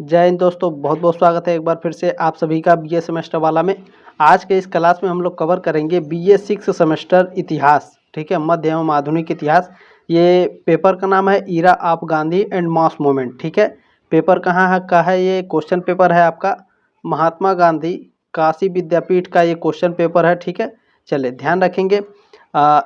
जय हिंद दोस्तों, बहुत बहुत स्वागत है एक बार फिर से आप सभी का बीए सेमेस्टर वाला में। आज के इस क्लास में हम लोग कवर करेंगे बीए 6 सेमेस्टर इतिहास। ठीक है, मध्य एवं आधुनिक इतिहास। ये पेपर का नाम है era of Gandhi and mass movement. ठीक है, पेपर कहाँ है का है, ये क्वेश्चन पेपर है आपका महात्मा गांधी काशी विद्यापीठ का ये क्वेश्चन पेपर है। ठीक है, चलिए ध्यान रखेंगे।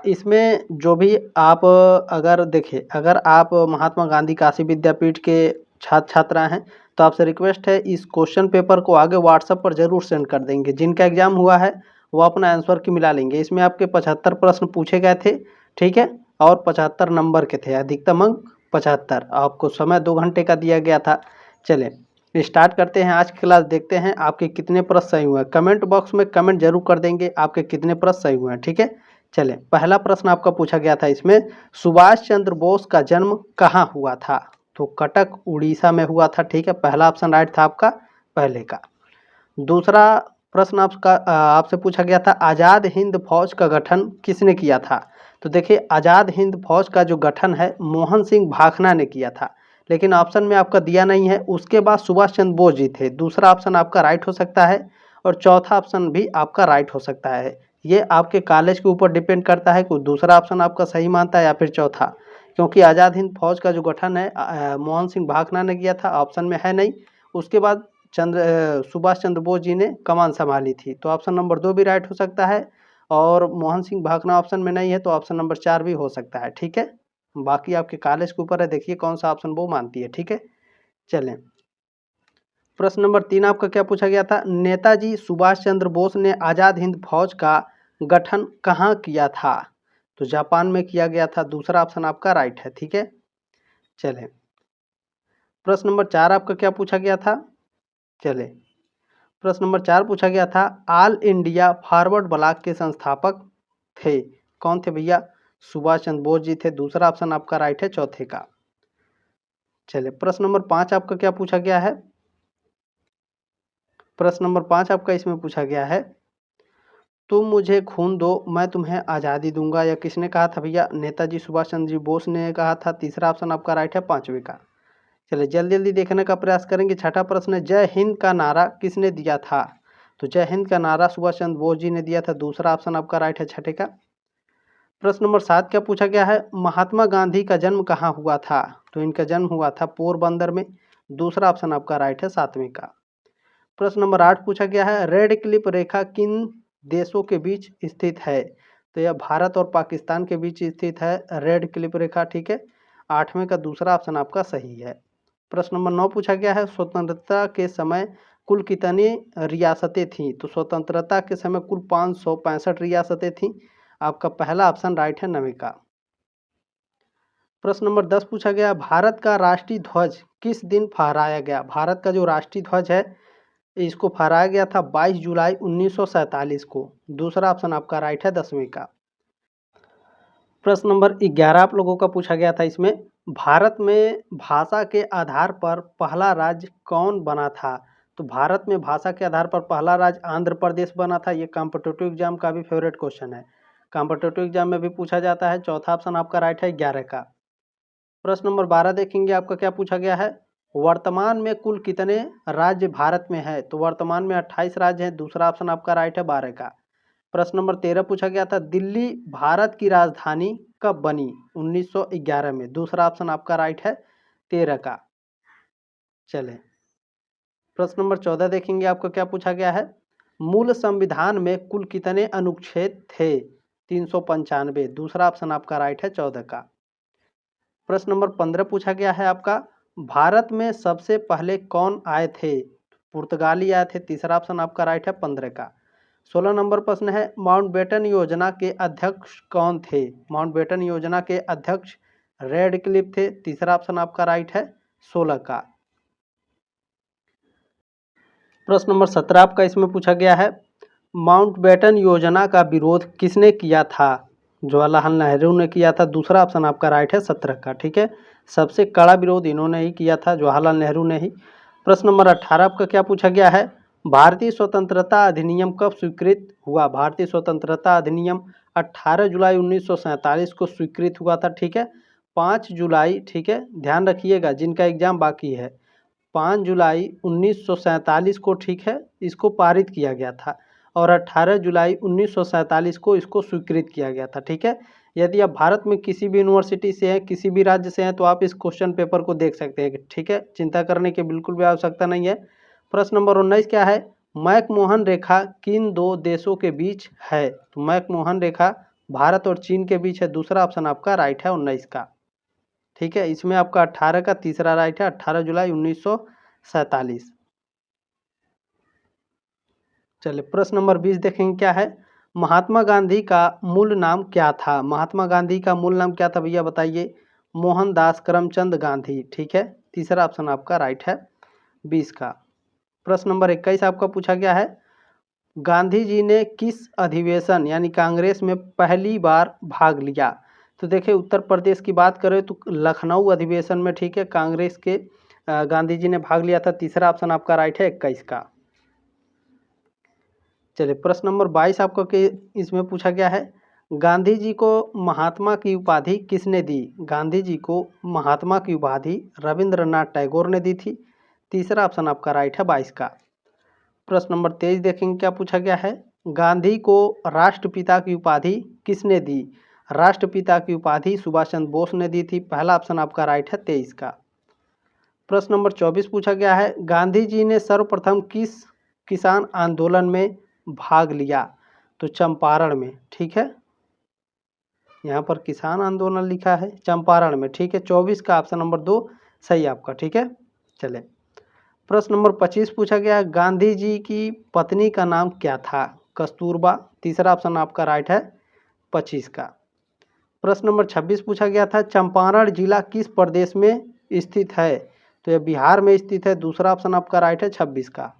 इसमें जो भी आप अगर देखें, अगर आप महात्मा गांधी काशी विद्यापीठ के छात्र छात्रा हैं तो आपसे रिक्वेस्ट है इस क्वेश्चन पेपर को आगे व्हाट्सएप पर जरूर सेंड कर देंगे। जिनका एग्जाम हुआ है वो अपना आंसर की मिला लेंगे। इसमें आपके 75 प्रश्न पूछे गए थे। ठीक है, और 75 नंबर के थे, अधिकतम अंक 75। आपको समय 2 घंटे का दिया गया था। चलिए स्टार्ट करते हैं आज की क्लास। देखते हैं आपके कितने प्रश्न सही हुए हैं। कमेंट बॉक्स में कमेंट जरूर कर देंगे आपके कितने प्रश्न सही हुए हैं। ठीक है, चलिए पहला प्रश्न आपका पूछा गया था इसमें, सुभाष चंद्र बोस का जन्म कहाँ हुआ था? तो कटक उड़ीसा में हुआ था। ठीक है, पहला ऑप्शन राइट था आपका पहले का। दूसरा प्रश्न आपसे पूछा गया था, आज़ाद हिंद फौज का गठन किसने किया था? तो देखिए, आज़ाद हिंद फौज का जो गठन है मोहन सिंह भाखना ने किया था, लेकिन ऑप्शन में आपका दिया नहीं है। उसके बाद सुभाष चंद्र बोस जी थे। दूसरा ऑप्शन आपका राइट हो सकता है और चौथा ऑप्शन भी आपका राइट हो सकता है। ये आपके कॉलेज के ऊपर डिपेंड करता है कि दूसरा ऑप्शन आपका सही मानता है या फिर चौथा, क्योंकि आज़ाद हिंद फौज का जो गठन है मोहन सिंह भाखना ने किया था, ऑप्शन में है नहीं। उसके बाद सुभाष चंद्र बोस जी ने कमान संभाली थी। तो ऑप्शन नंबर 2 भी राइट हो सकता है और मोहन सिंह भाखना ऑप्शन में नहीं है तो ऑप्शन नंबर 4 भी हो सकता है। ठीक है, बाकी आपके कॉलेज के ऊपर है, देखिए कौन सा ऑप्शन वो मानती है। ठीक है, चलें प्रश्न नंबर 3 आपका क्या पूछा गया था, नेताजी सुभाष चंद्र बोस ने आज़ाद हिंद फौज का गठन कहाँ किया था? तो जापान में किया गया था। दूसरा ऑप्शन आपका राइट है। ठीक है, चलें प्रश्न नंबर 4 आपका क्या पूछा गया था। चले प्रश्न नंबर 4 पूछा गया था, ऑल इंडिया फॉरवर्ड ब्लॉक के संस्थापक थे। कौन थे भैया? सुभाष चंद्र बोस जी थे। दूसरा ऑप्शन आपका राइट है चौथे का। चलिए प्रश्न नंबर 5 आपका क्या पूछा गया है। प्रश्न नंबर 5 आपका इसमें पूछा गया है, तुम मुझे खून दो मैं तुम्हें आज़ादी दूंगा। यह किसने कहा था भैया? नेताजी सुभाष चंद्र जी बोस ने कहा था। तीसरा ऑप्शन आपका राइट है पांचवे का। चलिए जल्दी जल्दी देखने का प्रयास करेंगे। छठा प्रश्न है, जय हिंद का नारा किसने दिया था? तो जय हिंद का नारा सुभाष चंद्र बोस जी ने दिया था। दूसरा ऑप्शन आपका राइट है छठे का। प्रश्न नंबर 7 क्या पूछा गया है, महात्मा गांधी का जन्म कहाँ हुआ था? तो इनका जन्म हुआ था पोरबंदर में। दूसरा ऑप्शन आपका राइट है 7वें का। प्रश्न नंबर 8 पूछा गया है, रेड क्लिफ रेखा किन देशों के बीच स्थित है? तो यह भारत और पाकिस्तान के बीच स्थित है रेड क्लिफ रेखा। ठीक है, 8वें का दूसरा ऑप्शन आपका सही है। प्रश्न नंबर 9 पूछा गया है, स्वतंत्रता के समय कुल कितनी रियासतें थीं? तो स्वतंत्रता के समय कुल 565 रियासतें थीं। आपका पहला ऑप्शन राइट है 9वें का। प्रश्न नंबर 10 पूछा गया, भारत का राष्ट्रीय ध्वज किस दिन फहराया गया? भारत का जो राष्ट्रीय ध्वज है इसको फहराया गया था 22 जुलाई 1947 को। दूसरा ऑप्शन आपका राइट है 10वें का। प्रश्न नंबर 11 आप लोगों का पूछा गया था इसमें, भारत में भाषा के आधार पर पहला राज्य कौन बना था? तो भारत में भाषा के आधार पर पहला राज्य आंध्र प्रदेश बना था। ये कॉम्पिटिटिव एग्जाम का भी फेवरेट क्वेश्चन है, कॉम्पिटिटिव एग्जाम में भी पूछा जाता है। चौथा ऑप्शन आपका राइट है 11 का। प्रश्न नंबर 12 देखेंगे आपका क्या पूछा गया है, वर्तमान में कुल कितने राज्य भारत में है? तो वर्तमान में 28 राज्य हैं। दूसरा ऑप्शन आपका राइट है 12 का। प्रश्न नंबर 13 पूछा गया था, दिल्ली भारत की राजधानी कब बनी? 1911 में। दूसरा ऑप्शन आपका राइट है 13 का। चलें प्रश्न नंबर 14 देखेंगे आपको क्या पूछा गया है, मूल संविधान में कुल कितने अनुच्छेद थे? 395। दूसरा ऑप्शन आपका राइट है 14 का। प्रश्न नंबर 15 पूछा गया है आपका, भारत में सबसे पहले कौन आए थे? पुर्तगाली आए थे। तीसरा ऑप्शन आपका राइट है 15 का। 16 नंबर प्रश्न है, माउंटबेटन योजना के अध्यक्ष कौन थे? माउंटबेटन योजना के अध्यक्ष रेड क्लिफ थे। तीसरा ऑप्शन आपका राइट है 16 का। प्रश्न नंबर 17 आपका इसमें पूछा गया है, माउंटबेटन योजना का विरोध किसने किया था? जवाहरलाल नेहरू ने किया था। दूसरा ऑप्शन आपका राइट है 17 का। ठीक है, सबसे कड़ा विरोध इन्होंने ही किया था, जवाहरलाल नेहरू ने ही। प्रश्न नंबर 18 आपका क्या पूछा गया है, भारतीय स्वतंत्रता अधिनियम कब स्वीकृत हुआ? भारतीय स्वतंत्रता अधिनियम 18 जुलाई 1947 को स्वीकृत हुआ था। ठीक है, 5 जुलाई। ठीक है, ध्यान रखिएगा जिनका एग्जाम बाकी है, 5 जुलाई 1947 को, ठीक है, इसको पारित किया गया था और 18 जुलाई 1947 को इसको स्वीकृत किया गया था, ठीक है। यदि आप भारत में किसी भी यूनिवर्सिटी से हैं, किसी भी राज्य से हैं, तो आप इस क्वेश्चन पेपर को देख सकते हैं, ठीक है। चिंता करने की बिल्कुल भी आवश्यकता नहीं है। प्रश्न नंबर 19 क्या है? मैकमोहन रेखा किन दो देशों के बीच है? तो मैकमोहन रेखा भारत और चीन के बीच है। दूसरा ऑप्शन आपका राइट है 19 का, ठीक है। इसमें आपका 18 का तीसरा राइट है, 18 जुलाई 1947। चलिए प्रश्न नंबर 20 देखेंगे क्या है? महात्मा गांधी का मूल नाम क्या था? महात्मा गांधी का मूल नाम क्या था भैया बताइए? मोहनदास करमचंद गांधी, ठीक है। तीसरा ऑप्शन आपका राइट है 20 का। प्रश्न नंबर 21 आपका पूछा गया है, गांधी जी ने किस अधिवेशन यानी कांग्रेस में पहली बार भाग लिया? तो देखिए उत्तर प्रदेश की बात करें तो लखनऊ अधिवेशन में, ठीक है, कांग्रेस के गांधी जी ने भाग लिया था। तीसरा ऑप्शन आपका राइट है 21 का। चलिए प्रश्न नंबर 22 आपको के इसमें पूछा गया है, गांधी जी को महात्मा की उपाधि किसने दी? गांधी जी को महात्मा की उपाधि रविंद्रनाथ टैगोर ने दी थी। तीसरा ऑप्शन आपका राइट है 22 का। प्रश्न नंबर 23 देखेंगे क्या पूछा गया है, गांधी को राष्ट्रपिता की उपाधि किसने दी? राष्ट्रपिता की उपाधि सुभाष चंद्र बोस ने दी थी। पहला ऑप्शन आपका राइट है 23 का। प्रश्न नंबर 24 पूछा गया है, गांधी जी ने सर्वप्रथम किस किसान आंदोलन में भाग लिया? तो चंपारण में, ठीक है, यहाँ पर किसान आंदोलन लिखा है, चंपारण में, ठीक है। 24 का ऑप्शन नंबर 2 सही आपका, ठीक है। चले प्रश्न नंबर 25 पूछा गया है, गांधी जी की पत्नी का नाम क्या था? कस्तूरबा। तीसरा ऑप्शन आपका राइट है 25 का। प्रश्न नंबर 26 पूछा गया था, चंपारण जिला किस प्रदेश में स्थित है? तो यह बिहार में स्थित है। दूसरा ऑप्शन आपका राइट है 26 का।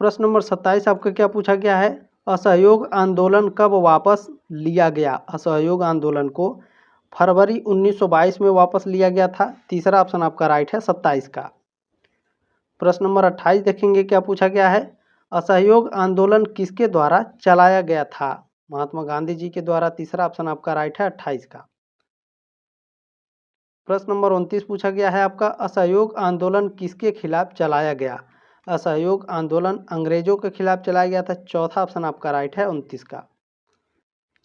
प्रश्न नंबर 27 आपका क्या पूछा गया है, असहयोग आंदोलन कब वापस लिया गया? असहयोग आंदोलन को फरवरी 1922 में वापस लिया गया था। तीसरा ऑप्शन आपका राइट है 27 का। प्रश्न नंबर 28 देखेंगे क्या पूछा गया है, असहयोग आंदोलन किसके द्वारा चलाया गया था? महात्मा गांधी जी के द्वारा। तीसरा ऑप्शन आपका राइट है 28 का। प्रश्न नंबर 29 पूछा गया है आपका, असहयोग आंदोलन किसके खिलाफ चलाया गया? असहयोग आंदोलन अंग्रेजों के खिलाफ चलाया गया था। चौथा ऑप्शन आपका राइट है 29 का।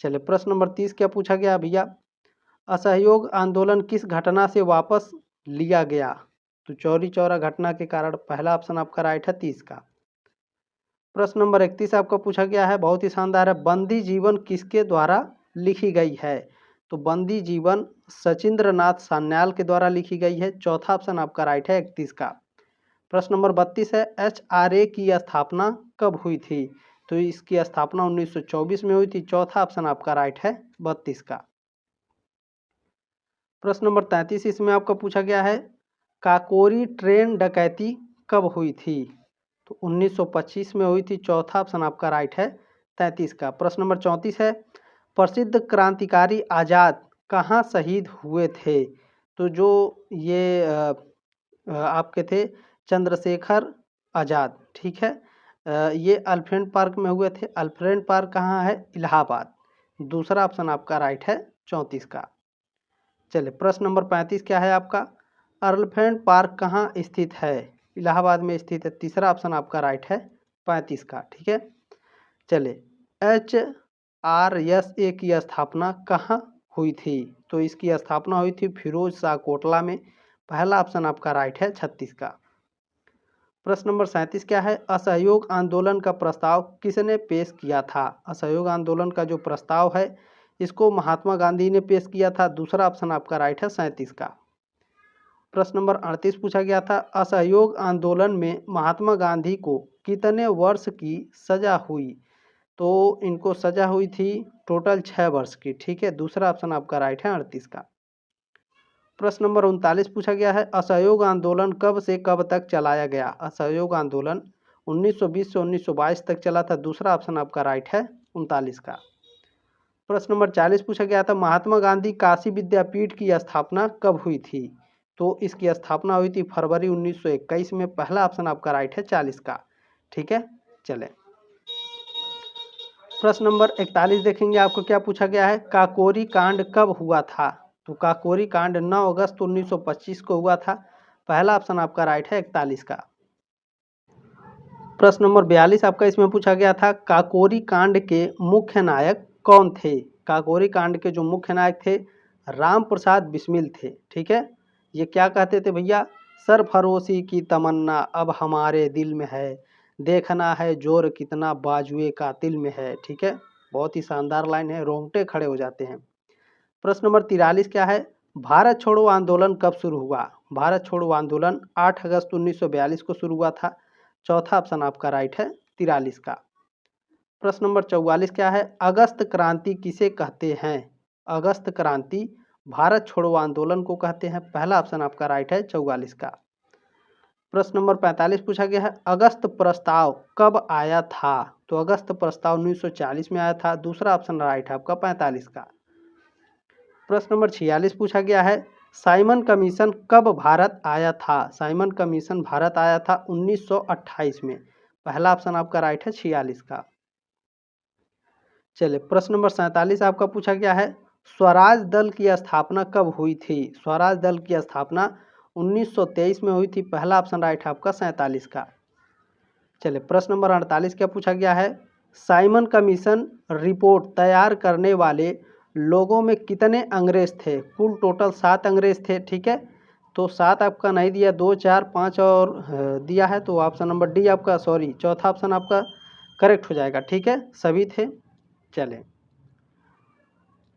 चलिए प्रश्न नंबर 30 क्या पूछा गया भैया, असहयोग आंदोलन किस घटना से वापस लिया गया? तो चौरी चौरा घटना के कारण। पहला ऑप्शन आपका राइट है 30 का। प्रश्न नंबर 31 आपका पूछा गया है, बहुत ही शानदार है, बंदी जीवन किसके द्वारा लिखी गई है? तो बंदी जीवन सचिंद्र नाथ सान्याल के द्वारा लिखी गई है। चौथा ऑप्शन आपका राइट है 31 का। प्रश्न नंबर 32 है, HRA की स्थापना कब हुई थी? तो इसकी स्थापना 1924 में हुई थी। चौथा ऑप्शन आपका राइट है 32 का। प्रश्न नंबर 33 इसमें आपका पूछा गया है, काकोरी ट्रेन डकैती कब हुई थी? तो 1925 में हुई थी। चौथा ऑप्शन आपका राइट है 33 का। प्रश्न नंबर 34 है, प्रसिद्ध क्रांतिकारी आज़ाद कहाँ शहीद हुए थे? तो जो ये आपके थे चंद्रशेखर आज़ाद, ठीक है, ये अल्फ्रेड पार्क में हुए थे। अल्फ्रेड पार्क कहाँ है? इलाहाबाद। दूसरा ऑप्शन आपका राइट है 34 का। चलिए प्रश्न नंबर 35 क्या है आपका, अल्फ्रेड पार्क कहाँ स्थित है? इलाहाबाद में स्थित है। तीसरा ऑप्शन आपका राइट है 35 का, ठीक है। चलिए HRSA की स्थापना कहाँ हुई थी? तो इसकी स्थापना हुई थी फिरोज शाह कोटला में। पहला ऑप्शन आपका राइट है 36 का। प्रश्न नंबर 37 क्या है, असहयोग आंदोलन का प्रस्ताव किसने पेश किया था? असहयोग आंदोलन का जो प्रस्ताव है इसको महात्मा गांधी ने पेश किया था। दूसरा ऑप्शन आपका राइट है 37 का। प्रश्न नंबर 38 पूछा गया था, असहयोग आंदोलन में महात्मा गांधी को कितने वर्ष की सजा हुई? तो इनको सजा हुई थी टोटल 6 वर्ष की, ठीक है। दूसरा ऑप्शन आपका राइट है 38 का। प्रश्न नंबर 39 पूछा गया है, असहयोग आंदोलन कब से कब तक चलाया गया? असहयोग आंदोलन 1920 से 1922 तक चला था। दूसरा ऑप्शन आपका राइट है 39 का। प्रश्न नंबर 40 पूछा गया था, महात्मा गांधी काशी विद्यापीठ की स्थापना कब हुई थी? तो इसकी स्थापना हुई थी फरवरी 1921 में। पहला ऑप्शन आपका राइट है 40 का, ठीक है। चले प्रश्न नंबर 41 देखेंगे आपको क्या पूछा गया है, काकोरी कांड कब हुआ था? तो काकोरी कांड 9 अगस्त 1925 को हुआ था। पहला ऑप्शन आपका राइट है 41 का। प्रश्न नंबर 42 आपका इसमें पूछा गया था, काकोरी कांड के मुख्य नायक कौन थे। काकोरी कांड के जो मुख्य नायक थे राम प्रसाद बिस्मिल थे। ठीक है, ये क्या कहते थे भैया, सरफरोशी की तमन्ना अब हमारे दिल में है, देखना है जोर कितना बाजुए कातिल में है। ठीक है, बहुत ही शानदार लाइन है, रोंगटे खड़े हो जाते हैं। प्रश्न नंबर 43 क्या है, भारत छोड़ो आंदोलन कब शुरू हुआ। भारत छोड़ो आंदोलन 8 अगस्त 1942 को शुरू हुआ था। चौथा ऑप्शन आपका राइट है 43 का। प्रश्न नंबर 44 क्या है, अगस्त क्रांति किसे कहते हैं। अगस्त क्रांति भारत छोड़ो आंदोलन को कहते हैं। पहला ऑप्शन आपका राइट है 44 का। प्रश्न नंबर 45 पूछा गया है, अगस्त प्रस्ताव कब आया था। तो अगस्त प्रस्ताव 1940 में आया था। दूसरा ऑप्शन राइट है आपका 45 का। प्रश्न नंबर 46 पूछा गया है, साइमन कमीशन कब भारत आया था। साइमन कमीशन भारत आया था 1928 में। पहला ऑप्शन आपका राइट है 46 का। चलिए, प्रश्न नंबर 47 आपका पूछा गया है, स्वराज दल की स्थापना कब हुई थी। स्वराज दल की स्थापना 1923 में हुई थी। पहला ऑप्शन राइट है आपका 47 का। चलिए, प्रश्न नंबर 48 क्या पूछा गया है, साइमन कमीशन रिपोर्ट तैयार करने वाले लोगों में कितने अंग्रेज थे। कुल टोटल 7 अंग्रेज थे। ठीक है, तो 7 आपका नहीं दिया, 2, 4, 5 और दिया है, तो ऑप्शन नंबर डी आपका, सॉरी, चौथा ऑप्शन आपका करेक्ट हो जाएगा। ठीक है, सभी थे। चलें,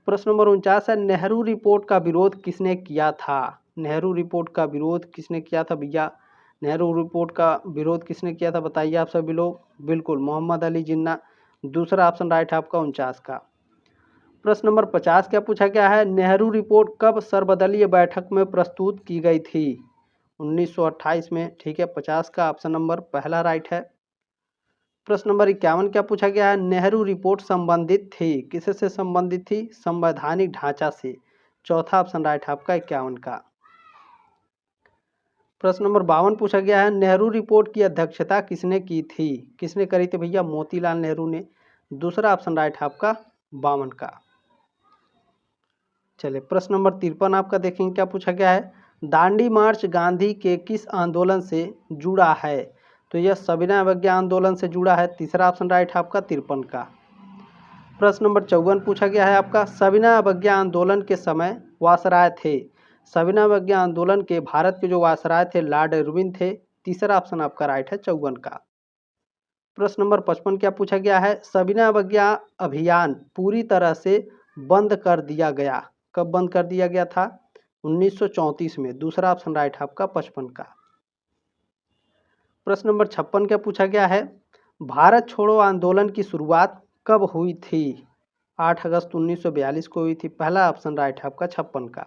प्रश्न नंबर 49 है, नेहरू रिपोर्ट का विरोध किसने किया था। नेहरू रिपोर्ट का विरोध किसने किया था भैया। नेहरू रिपोर्ट का विरोध किसने किया था बताइए आप सभी लोग। बिल्कुल, मोहम्मद अली जिन्ना। दूसरा ऑप्शन राइट है आपका 49 का। प्रश्न नंबर 50 क्या पूछा गया है, नेहरू रिपोर्ट कब सर्वदलीय बैठक में प्रस्तुत की गई थी। 1928 में। ठीक है, 50 का ऑप्शन नंबर पहला राइट है। प्रश्न नंबर 51 क्या पूछा गया है, नेहरू रिपोर्ट संबंधित थी, किससे संबंधित थी, संवैधानिक ढांचा से। चौथा ऑप्शन राइट है आपका 51 का। प्रश्न नंबर 52 पूछा गया है, नेहरू रिपोर्ट की अध्यक्षता किसने की थी। किसने करी थी भैया, मोतीलाल नेहरू ने। दूसरा ऑप्शन राइट है आपका 52 का। चलिए, प्रश्न नंबर 53 आपका देखेंगे क्या पूछा गया है, दांडी मार्च गांधी के किस आंदोलन से जुड़ा है। तो यह सविनय अवज्ञा आंदोलन से जुड़ा है। तीसरा ऑप्शन राइट है आपका 53 का। प्रश्न नंबर 54 पूछा गया है आपका, सविनय अवज्ञा आंदोलन के समय वायसराय थे। सविनय अवज्ञा आंदोलन के भारत के जो वायसराय थे लॉर्ड इरविन थे। तीसरा ऑप्शन आपका राइट है 54 का। प्रश्न नंबर 55 क्या पूछा गया है, सविनय अवज्ञा अभियान पूरी तरह से बंद कर दिया गया। कब बंद कर दिया गया था, 1934 में। दूसरा ऑप्शन राइट है आपका 55 का। प्रश्न नंबर 56 क्या पूछा गया है, भारत छोड़ो आंदोलन की शुरुआत कब हुई थी। 8 अगस्त 1942 को हुई थी। पहला ऑप्शन राइट है आपका 56 का।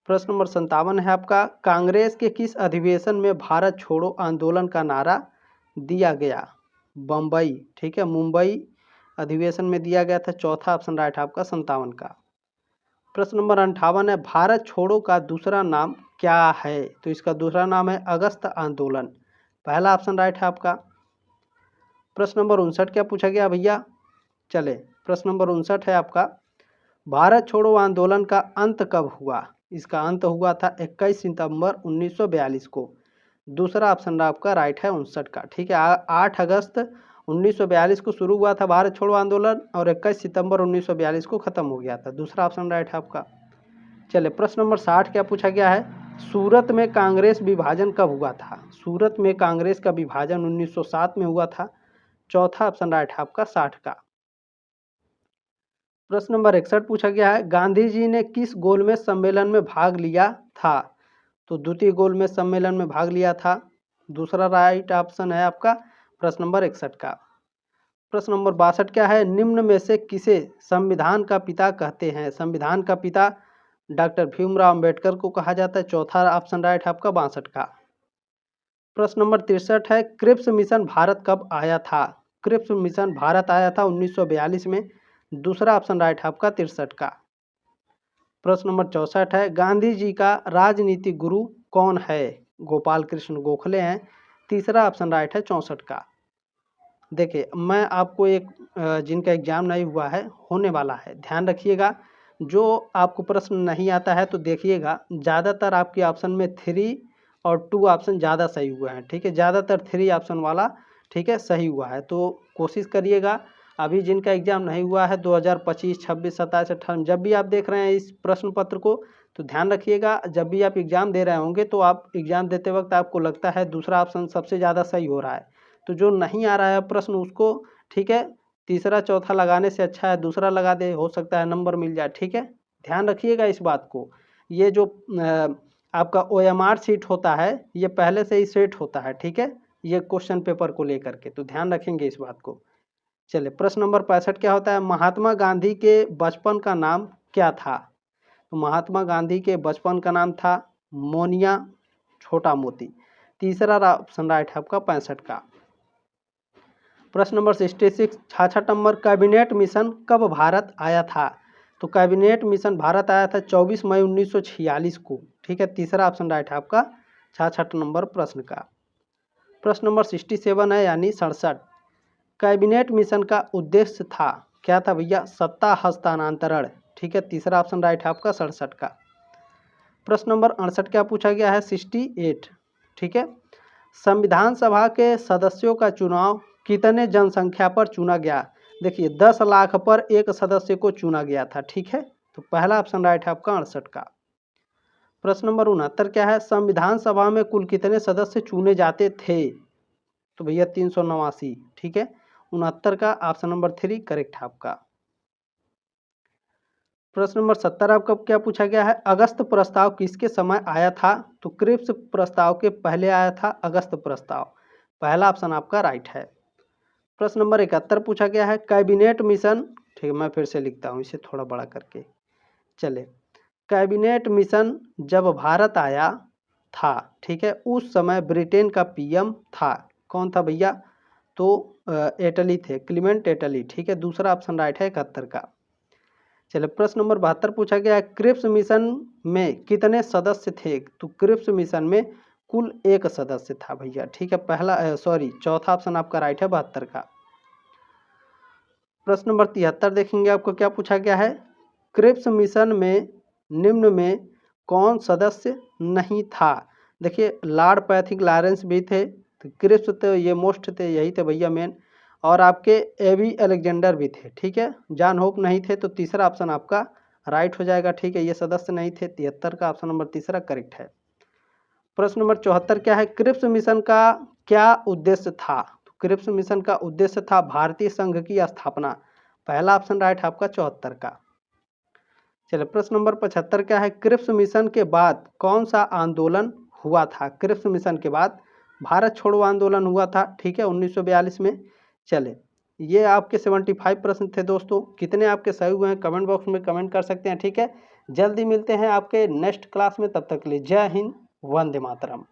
प्रश्न नंबर 57 है आपका, कांग्रेस के किस अधिवेशन में भारत छोड़ो आंदोलन का नारा दिया गया। बम्बई। ठीक है, मुंबई अधिवेशन में दिया गया था। चौथा ऑप्शन राइट है आपका 57 का। प्रश्न नंबर 58 है, भारत छोड़ो का दूसरा नाम क्या है। तो इसका दूसरा नाम है अगस्त आंदोलन। पहला ऑप्शन राइट है आपका। प्रश्न नंबर 59 क्या पूछा गया भैया। चले, प्रश्न नंबर 59 है आपका, भारत छोड़ो आंदोलन का अंत कब हुआ। इसका अंत हुआ था 21 सितंबर 1942 को। दूसरा ऑप्शन आपका राइट है 59 का। ठीक है, 8 अगस्त 1942 को शुरू हुआ था भारत छोड़ो आंदोलन और 21 सितंबर 1942 को खत्म हो गया था। दूसरा ऑप्शन राइट है आपका। चलिए, प्रश्न नंबर 60 क्या पूछा गया है, सूरत में कांग्रेस विभाजन कब हुआ था। सूरत में कांग्रेस का विभाजन 1907 में हुआ था। चौथा ऑप्शन राइट है आपका 60 का। प्रश्न नंबर 61 पूछा गया है, गांधी जी ने किस गोलमेज सम्मेलन में भाग लिया था। तो द्वितीय गोलमेज सम्मेलन में भाग लिया था। दूसरा राइट ऑप्शन है आपका प्रश्न नंबर 61 का। प्रश्न नंबर 62 क्या है, निम्न में से किसे संविधान का पिता कहते हैं। संविधान का पिता डॉक्टर भीमराव अंबेडकर को कहा जाता है। चौथा ऑप्शन राइट है आपका 62 का। प्रश्न नंबर 63 है, क्रिप्स मिशन भारत कब आया था। क्रिप्स मिशन भारत आया था 1942 में। दूसरा ऑप्शन राइट है आपका 63 का। प्रश्न नंबर 64 है, गांधी जी का राजनीतिक गुरु कौन है। गोपाल कृष्ण गोखले हैं। तीसरा ऑप्शन राइट है 64 का। देखिए, मैं आपको एक जिनका एग्जाम नहीं हुआ है होने वाला है, ध्यान रखिएगा। जो आपको प्रश्न नहीं आता है तो देखिएगा, ज़्यादातर आपके ऑप्शन में 3 और 2 ऑप्शन ज़्यादा सही हुए हैं। ठीक है, ज़्यादातर 3 ऑप्शन वाला ठीक है सही हुआ है। तो कोशिश करिएगा। अभी जिनका एग्ज़ाम नहीं हुआ है 2025, 26, 27, 28 जब भी आप देख रहे हैं इस प्रश्न पत्र को तो ध्यान रखिएगा, जब भी आप एग्ज़ाम दे रहे होंगे तो आप एग्ज़ाम देते वक्त आपको लगता है दूसरा ऑप्शन सबसे ज़्यादा सही हो रहा है, तो जो नहीं आ रहा है प्रश्न उसको ठीक है तीसरा चौथा लगाने से अच्छा है दूसरा लगा दे, हो सकता है नंबर मिल जाए। ठीक है, ध्यान रखिएगा इस बात को। ये जो आपका OMR सीट होता है ये पहले से ही सेट होता है। ठीक है, ये क्वेश्चन पेपर को लेकर के, तो ध्यान रखेंगे इस बात को। चलिए प्रश्न नंबर 65 क्या होता है, महात्मा गांधी के बचपन का नाम क्या था? तो महात्मा गांधी के बचपन का नाम था मोनिया छोटा मोती। तीसरा ऑप्शन राइट है आपका 65 का। प्रश्न नंबर 66 66 नंबर, कैबिनेट मिशन कब भारत आया था? तो कैबिनेट मिशन भारत आया था 24 मई 1946 को। ठीक है, तीसरा ऑप्शन राइट है आपका 66 नंबर प्रश्न का। प्रश्न नंबर 67 है यानी 67, कैबिनेट मिशन का उद्देश्य था क्या था भैया? सत्ता हस्तांतरण। ठीक है, तीसरा ऑप्शन राइट है आपका 67 का। प्रश्न नंबर 68 क्या पूछा गया है? 68। ठीक है, संविधान सभा के सदस्यों का चुनाव कितने जनसंख्या पर चुना गया? देखिए 10 लाख पर एक सदस्य को चुना गया था। ठीक है, तो पहला ऑप्शन राइट है आपका 68 का। प्रश्न नंबर 69 क्या है, संविधान सभा में कुल कितने सदस्य चुने जाते थे? तो भैया 389। ठीक है, 69 का ऑप्शन नंबर 3 करेक्ट है आपका। प्रश्न नंबर 70 आपका क्या पूछा गया है, अगस्त प्रस्ताव किसके समय आया था? तो क्रिप्स प्रस्ताव के पहले आया था अगस्त प्रस्ताव, पहला ऑप्शन आपका राइट है। प्रश्न नंबर 71 पूछा गया है, कैबिनेट मिशन, ठीक है मैं फिर से लिखता हूँ इसे थोड़ा बड़ा करके। चले, कैबिनेट मिशन जब भारत आया था ठीक है उस समय ब्रिटेन का PM था, कौन था भैया? तो एटली थे, क्लीमेंट एटली। ठीक है, दूसरा ऑप्शन राइट है 71 का। चलिए प्रश्न नंबर 72 पूछा गया है, क्रिप्स मिशन में कितने सदस्य थे? तो क्रिप्स मिशन में कुल 1 सदस्य था भैया। ठीक है, पहला चौथा ऑप्शन आपका राइट है 72 का। प्रश्न नंबर 73 देखेंगे आपको क्या पूछा गया है, क्रिप्स मिशन में निम्न में कौन सदस्य नहीं था? देखिए लॉर्ड पैथिक लॉरेंस भी थे, तो क्रिप्स तो ये मोस्ट थे, यही थे भैया मेन, और आपके एबी अलेक्जेंडर भी थे। ठीक है, जॉन होप नहीं थे, तो तीसरा ऑप्शन आपका राइट हो जाएगा। ठीक है, ये सदस्य नहीं थे, 73 का ऑप्शन नंबर तीसरा करेक्ट है। प्रश्न नंबर 74 क्या है, क्रिप्स मिशन का क्या उद्देश्य था? तो क्रिप्स मिशन का उद्देश्य था भारतीय संघ की स्थापना, पहला ऑप्शन राइट है आपका 74 का। चलिए प्रश्न नंबर 75 क्या है, क्रिप्स मिशन के बाद कौन सा आंदोलन हुआ था? क्रिप्स मिशन के बाद भारत छोड़ो आंदोलन हुआ था। ठीक है, 1942 में। चले, ये आपके 75 प्रश्न थे दोस्तों, कितने आपके सही हुए हैं कमेंट बॉक्स में कमेंट कर सकते हैं। ठीक है, जल्दी मिलते हैं आपके नेक्स्ट क्लास में, तब तक के लिए जय हिंद, वंदे मातरम।